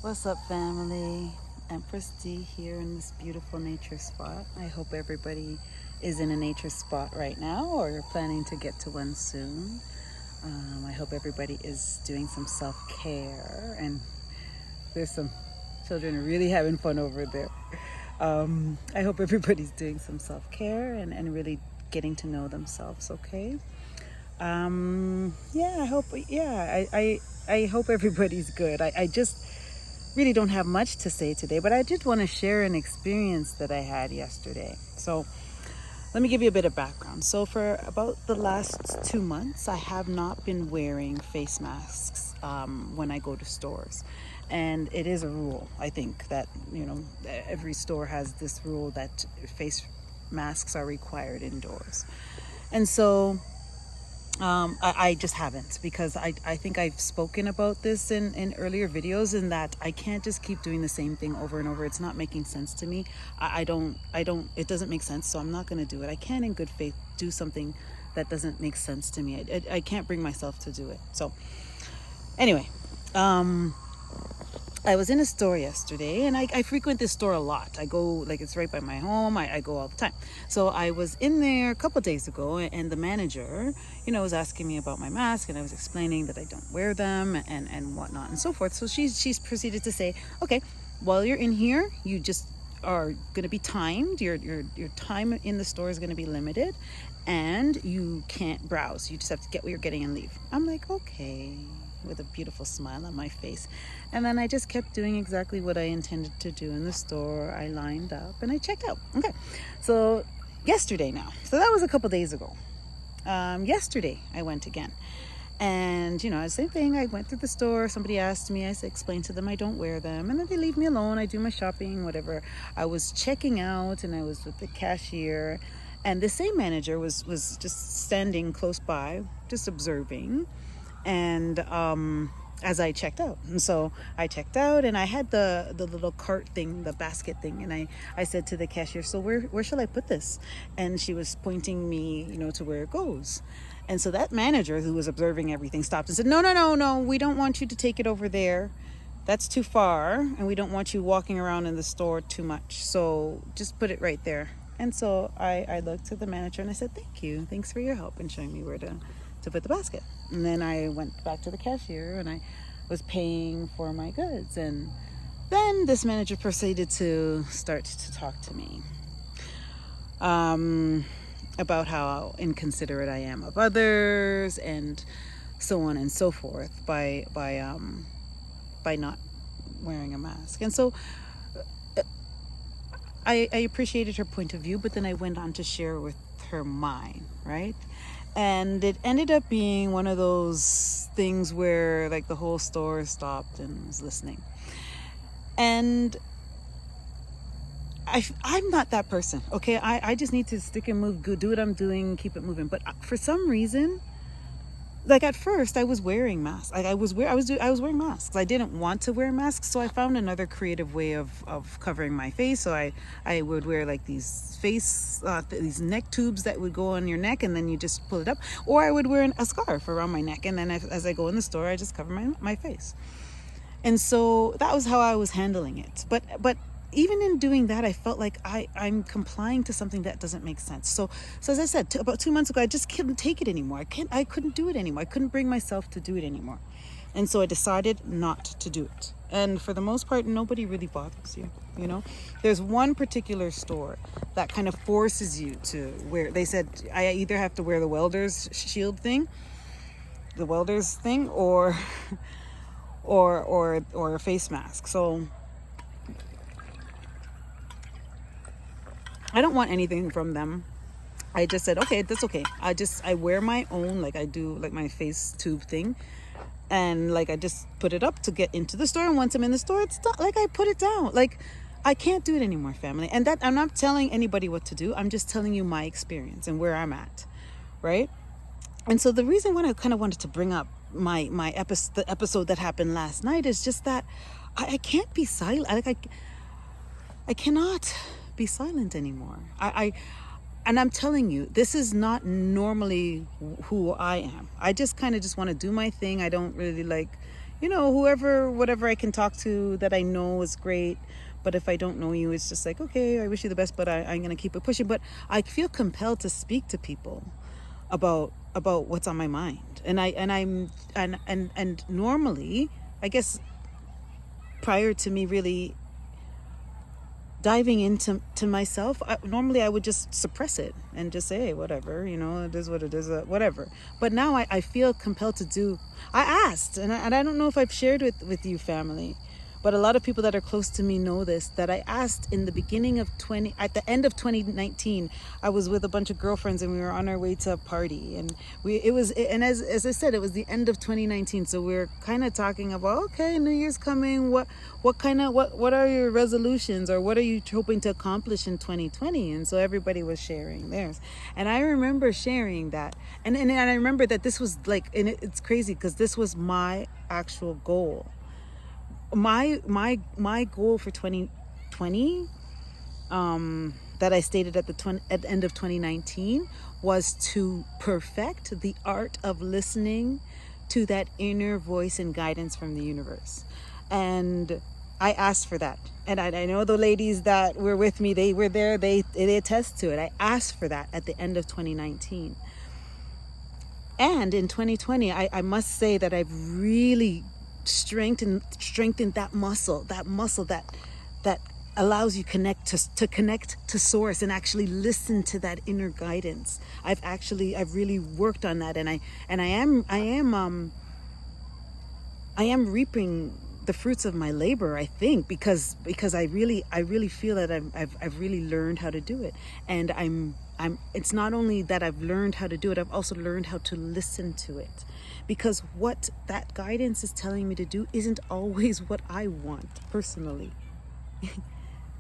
What's up, family? Empress D here in this beautiful nature spot. I hope everybody is in a nature spot right now or planning to get to one soon. I hope everybody is doing some self care, and there's some children really having fun over there. I hope everybody's doing some self care and really getting to know themselves, okay? Yeah, I hope everybody's good. I just really don't have much to say today, but I did want to share an experience that I had yesterday. So, let me give you a bit of background. So, for about the last 2 months, I have not been wearing face masks when I go to stores. And it is a rule, I think, that, every store has this rule that face masks are required indoors. And so, I just haven't, because I think I've spoken about this in earlier videos, in that I can't just keep doing the same thing over and over. It's not making sense to me. It doesn't make sense, so I'm not going to do it. I can't in good faith do something that doesn't make sense to me. I can't bring myself to do it. So anyway, I was in a store yesterday, and I frequent this store a lot. I go, like, it's right by my home. I go all the time. So I was in there a couple of days ago, and the manager, was asking me about my mask, and I was explaining that I don't wear them and whatnot and so forth. So she's proceeded to say, okay, while you're in here, you just are going to be timed. Your time in the store is going to be limited, and you can't browse. You just have to get what you're getting and leave. I'm like, okay, with a beautiful smile on my face. And then I just kept doing exactly what I intended to do in the store. I lined up and I checked out. Okay, so yesterday now. So that was a couple days ago. Yesterday I went again. And, same thing. I went through the store. Somebody asked me. I explained to them I don't wear them. And then they leave me alone. I do my shopping, whatever. I was checking out, and I was with the cashier. And the same manager was just standing close by, just observing. And as I checked out. And so I checked out, and I had the little cart thing, the basket thing. And I said to the cashier, so where shall I put this? And she was pointing me, to where it goes. And so that manager, who was observing everything, stopped and said, no, we don't want you to take it over there. That's too far, and we don't want you walking around in the store too much. So just put it right there. And so I looked at the manager and I said, thank you. Thanks for your help in showing me where to put the basket. And then I went back to the cashier and I was paying for my goods. And then this manager proceeded to start to talk to me about how inconsiderate I am of others, and so on and so forth, by not wearing a mask. And so I appreciated her point of view, but then I went on to share with her mine, right? And it ended up being one of those things where, like, the whole store stopped and was listening. And I'm not that person, okay? I just need to stick and move, do what I'm doing, keep it moving. But for some reason, like, at first I was wearing masks. Like, I was wearing masks. I didn't want to wear masks, so I found another creative way of covering my face. So I would wear, like, these these neck tubes that would go on your neck, and then you just pull it up. Or I would wear a scarf around my neck, and then as I go in the store, I just cover my face. And so that was how I was handling it. But even in doing that, I felt like I'm complying to something that doesn't make sense. So as I said, about 2 months ago, I just couldn't take it anymore. I couldn't do it anymore. I couldn't bring myself to do it anymore. And so I decided not to do it. And for the most part, nobody really bothers you, There's one particular store that kind of forces you to wear. They said I either have to wear the welder's shield thing, the welder's thing, or a face mask. So I don't want anything from them. I just said, okay, that's okay. I wear my own, like, I do, like, my face tube thing. And, like, I just put it up to get into the store. And once I'm in the store, it's not like I put it down. Like, I can't do it anymore, family. And that, I'm not telling anybody what to do. I'm just telling you my experience and where I'm at, right? And so the reason why I kind of wanted to bring up the episode that happened last night is just that I can't be silent. Like, I cannot be silent anymore. And I'm telling you, this is not normally who I am. I just kind of just want to do my thing. I don't really, like, whoever, whatever I can talk to that I know is great. But if I don't know you, it's just like, okay, I wish you the best, but I'm going to keep it pushing. But I feel compelled to speak to people about what's on my mind. And normally, I guess prior to me really diving into myself, normally I would just suppress it and just say, hey, whatever, it is what it is, whatever. But now I feel compelled to do. I asked, and I don't know if I've shared with you, family, but a lot of people that are close to me know this, that I asked in the beginning of at the end of 2019, I was with a bunch of girlfriends and we were on our way to a party, and as I said, it was the end of 2019, so we're kind of talking about, okay, New Year's coming, what are your resolutions, or what are you hoping to accomplish in 2020? And so everybody was sharing theirs, and I remember sharing that, and I remember that this was like, and it's crazy because this was my actual goal. My goal for 2020, that I stated at the end of 2019, was to perfect the art of listening to that inner voice and guidance from the universe. And I asked for that, and I know the ladies that were with me, they were there, they attest to it. I asked for that at the end of 2019, and in 2020, I must say that I've really strengthened that muscle that allows you to connect to source and actually listen to that inner guidance. I've really worked on that, and I am reaping the fruits of my labor, I think, because I really feel that I've really learned how to do it, and it's not only that I've learned how to do it, I've also learned how to listen to it, because what that guidance is telling me to do isn't always what I want personally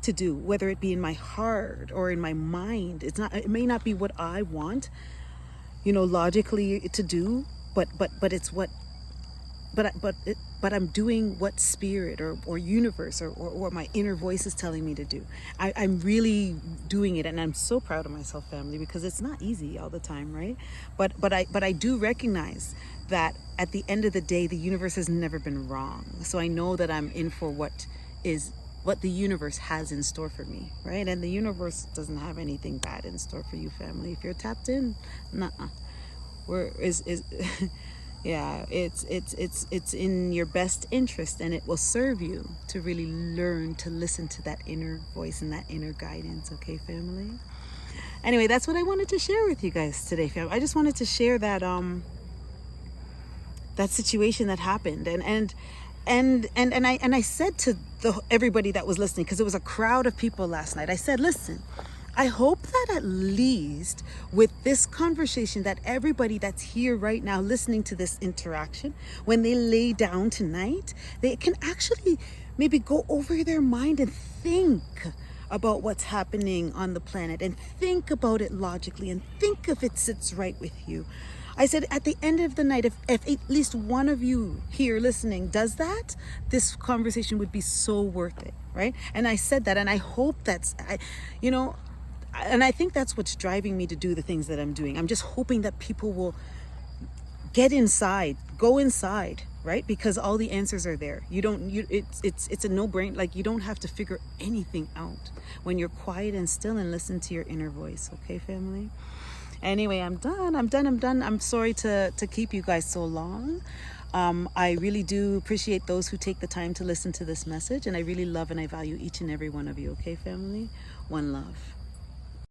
to do, whether it be in my heart or in my mind. It may not be what I want, logically to do, but it's what but I'm doing what spirit or universe or my inner voice is telling me to do. I'm really doing it, and I'm so proud of myself, family, because it's not easy all the time, right? But I do recognize that at the end of the day, the universe has never been wrong. So I know that I'm in for what the universe has in store for me, right? And the universe doesn't have anything bad in store for you, family. If you're tapped in, yeah, it's in your best interest, and it will serve you to really learn to listen to that inner voice and that inner guidance. Okay, family? Anyway, that's what I wanted to share with you guys today, family. I just wanted to share that that situation that happened, and I said to everybody that was listening, because it was a crowd of people last night, I said, listen, I hope that at least with this conversation, that everybody that's here right now listening to this interaction, when they lay down tonight, they can actually maybe go over their mind and think about what's happening on the planet, and think about it logically, and think if it sits right with you. I said, at the end of the night, if at least one of you here listening does that, this conversation would be so worth it, right? And I said that, and I hope and I think that's what's driving me to do the things that I'm doing. I'm just hoping that people will get inside, go inside, right? Because all the answers are there. It's a no-brainer. Like, you don't have to figure anything out when you're quiet and still and listen to your inner voice. Okay, family? Anyway, I'm done. I'm sorry to keep you guys so long. I really do appreciate those who take the time to listen to this message, and I really love and I value each and every one of you. Okay, family? One love.